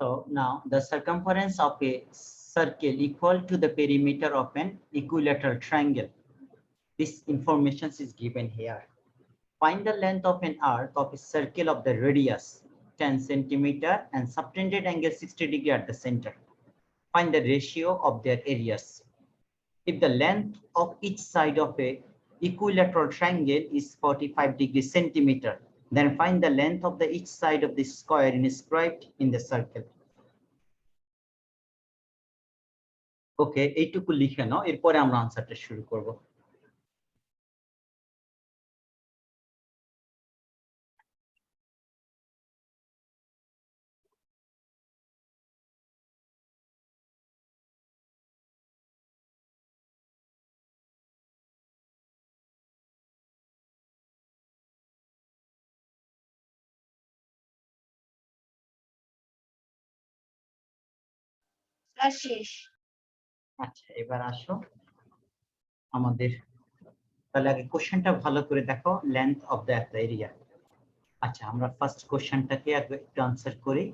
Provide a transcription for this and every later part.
So now the circumference of a circle equal to the perimeter of an equilateral triangle. This information is given here. Find the length of an arc of a circle of the radius 10 centimeter and subtended angle 60 degree at the center. Find the ratio of their areas. If the length of each side of a equilateral triangle is 45 degree centimeter, then find the length of the each side of the square inscribed in the circle. ওকে, এইটুকু লিখে নাও, এরপরে আমরা আনসারটা শুরু করব। আচ্ছা, এবার আসো আমাদের, তাহলে আগে কোশ্চেনটা ভালো করে দেখো, লেন্থ অফ দ্য এরিয়া। আচ্ছা, আমরা ফার্স্ট কোশ্চেনটাকে আগে একটু আনসার করি।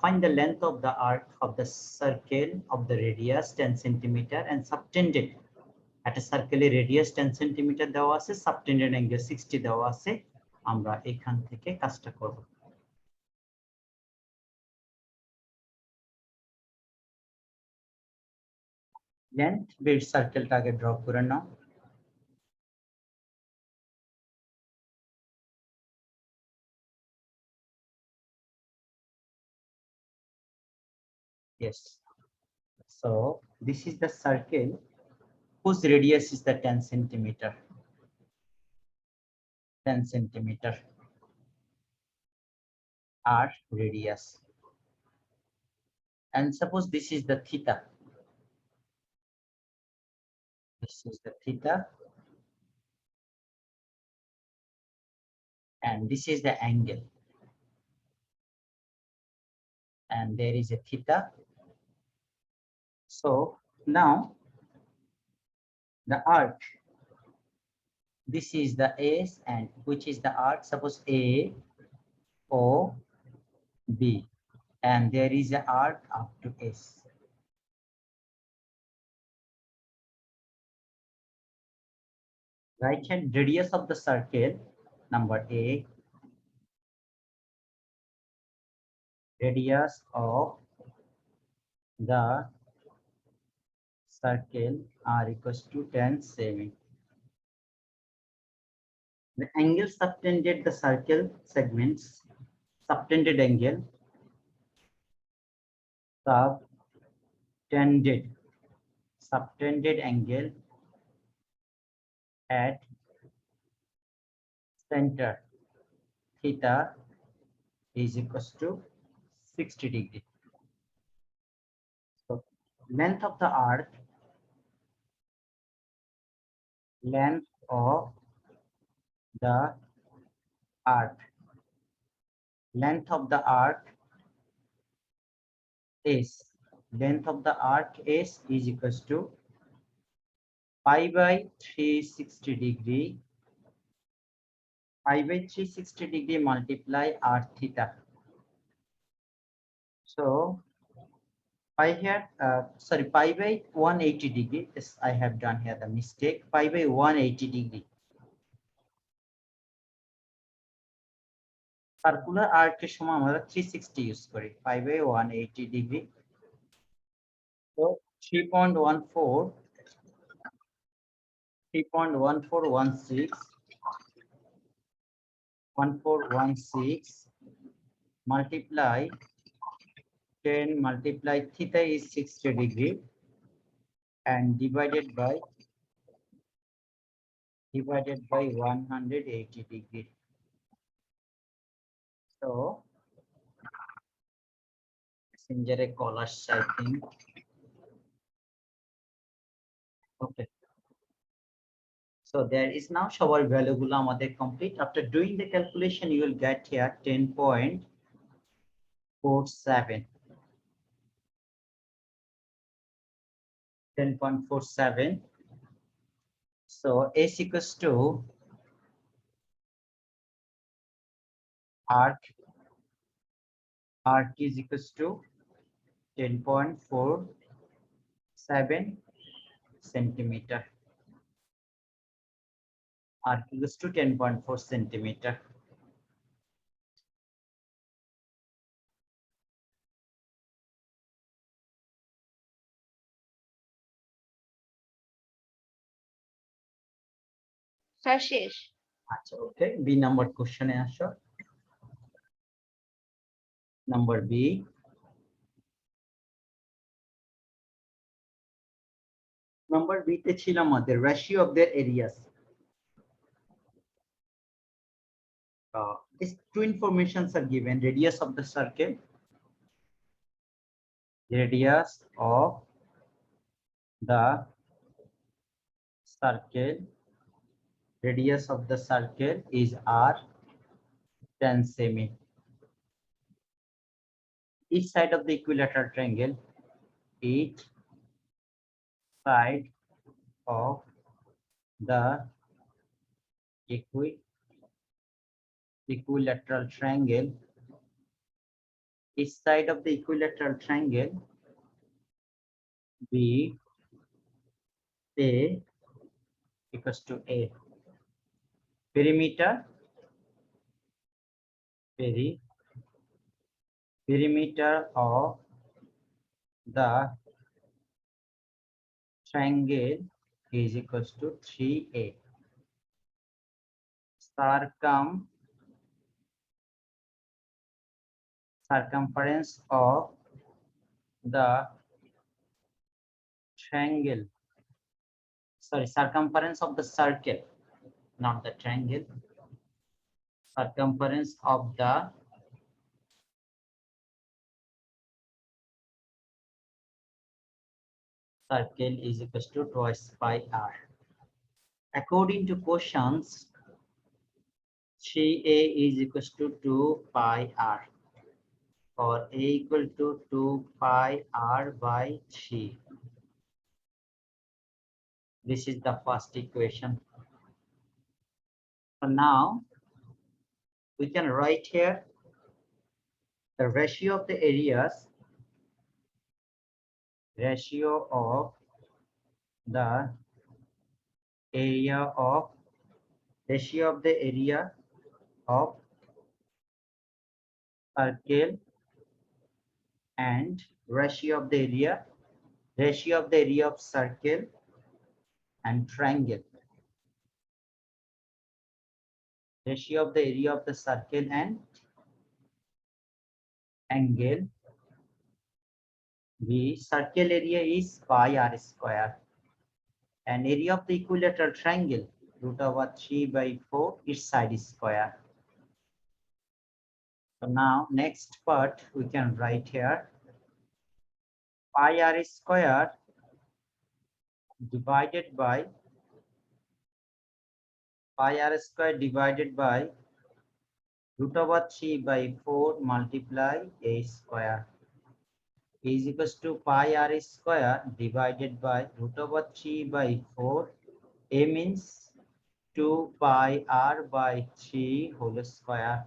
Find the length of the arc of the circle of the radius 10 centimeter and subtended. At a circle radius 10 centimeter দেওয়া আছে, subtended angle 60 দেওয়া আছে। আমরা এখান থেকে কাজটা করব। লেন্থ বেস সার্কেলটা আগে ড্র করে নাও। Yes. So this is the circle whose radius is the 10 centimeter. 10 centimeter r radius. And suppose this is the theta. This is the theta. And this is the angle. And there is a theta. So now the arc, this is the S, and which is the arc, suppose A, O, B, and there is an arc up to S. Right hand radius of the circle, number A, radius of the circle r equals to 10 7. The angle subtended the circle segments, subtended angle, subtended angle at center theta is equals to 60 degree. So length of the arc, length of the arc, length of the arc is, length of the arc is equals to pi by 360 degree, pi by 360 degree multiply r theta. So pi here, sorry, pi by 180 degree. Yes, I have done here the mistake. Pi by 180 degree. Circular arc এর সময় আমরা 360 use করি, pi by 180 degree. So 3.1416 multiply 10 multiply theta is 60 degree and divided by 180 degree. So messenger a caller, I think. Okay. So there is now shower value gulo amader complete. After doing the calculation, you will get here 10.47. 10.47. So S equals to arc arc is equals to 10.47 centimeter. Arc equals to 10.4 centimeter. Sir শেষ। আচ্ছা, ওকে, B number কোশ্চেনে আসো। Number B, number B তে ছিল আমাদের ratio of there areas. These two informations are given: radius of the circle, radius of the circle, radius of the circle is r 10 semi. Each side of the equilateral triangle, each side of the equilateral triangle, each side of the equilateral triangle B A equals to A. Perimeter of the triangle is equals to 3A. Circumference of the triangle, sorry, circumference of the circle, not the triangle. Circumference of the circle is equals to twice pi r. According to questions, 3a is equals to 2 pi r, or a equal to 2 pi r by 3. This is the first equation. So now we can write here the ratio of the areas, ratio of the area of circle and ratio of the area of circle and triangle. Ratio of the area of the circle and angle. The circle area is pi r square, and area of the equilateral triangle √3/4 its side square. So now next part we can write here pi r square divided by √3/4 multiply a square is equals to pi r square divided by √3/4. A means 2 pi r by 3 whole square.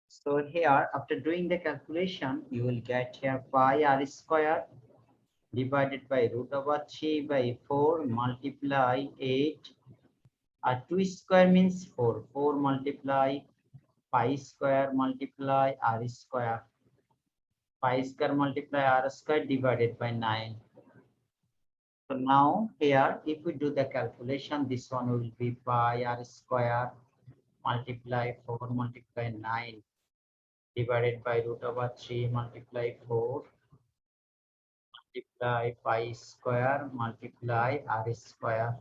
So here, after doing the calculation, you will get here pi r square divided by √3/4 multiply 8. 2 square means 4. 4 multiply pi square multiply r square. Pi square multiply r square divided by 9. So now here, if we do the calculation, this one will be pi r square multiply 4 multiply 9 divided by √3 multiply 4 multiply pi square multiply r square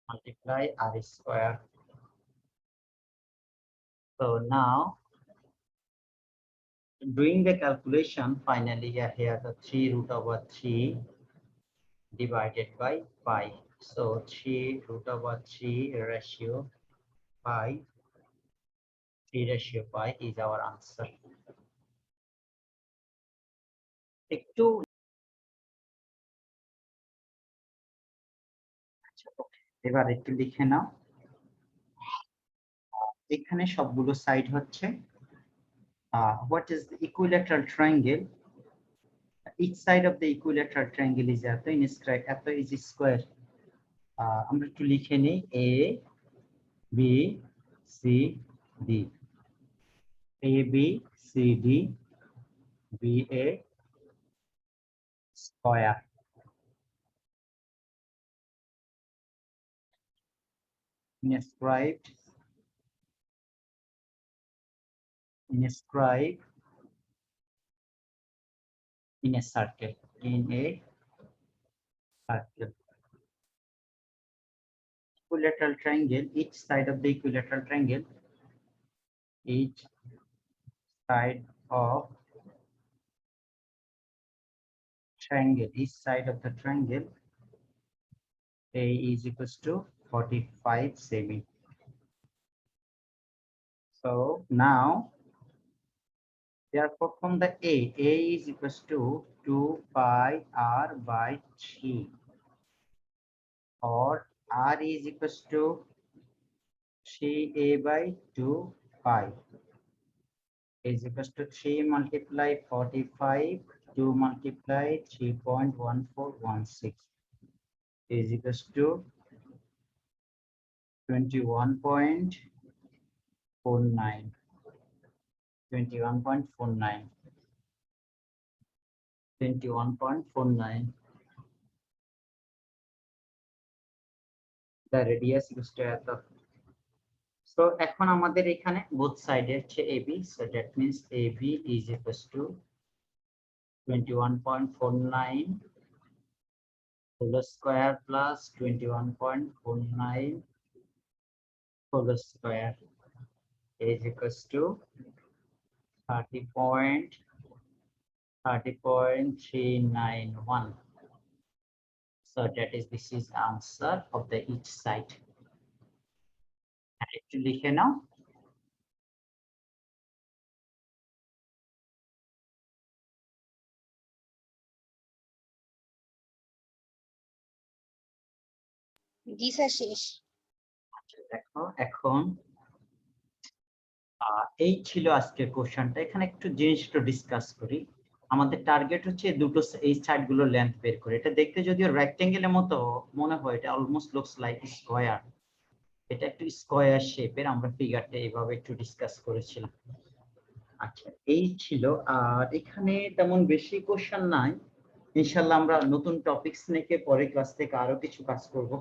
multiply r square. So now doing the calculation, finally here the 3√3 divided by pi. So 3√3 ratio pi, 3 ratio pi is our answer. একটু এবার একটু লিখে নাও, এখানে সবগুলো side হচ্ছে What is the equilateral triangle? Each side of the equilateral triangle is at is square. আমরা একটু লিখে নিই A B C D, A B C D, B A square. Inscribe in a circle. Equilateral triangle, each side of the equilateral triangle, each side of the triangle A is equals to 45 semi. So now, therefore, from the A is equals to 2 pi r by 3, or r is equals to 3a by 2 pi is equals to 3 multiply 45, 2 multiply 3.1416 is equals to 21.49. The radius is to at the. So এখন আমাদের এখানে both side হচ্ছে AB, so that means AB is equals to 21.49 whole square plus 21.49 whole square is equals to 30.391. So that is, this is answer of the each side. একটু লিখে নাও। জি sir শেষ। দেখো এখন এই ছিল আজকের কোশ্চেনটা। এখানে একটু জিনিসটা ডিসকাস করি। আমাদের টার্গেট হচ্ছে দুটো এই সাইড গুলো লেন্থ বের করে। এটা দেখতে যদিও রেক্টেঙ্গেলের মতো মনে হয়, এটা অলমোস্ট লুকস লাইক স্কয়ার। এটা একটু স্কয়ার শেপের, আমরা ফিগারটা এইভাবে একটু ডিসকাস করেছিলাম। আচ্ছা, এই ছিল। আর এখানে তেমন বেশি কোশ্চেন নাই। ইনশাআল্লাহ আমরা নতুন টপিকস নিয়ে পরের ক্লাস থেকে আরো কিছু কাজ করব।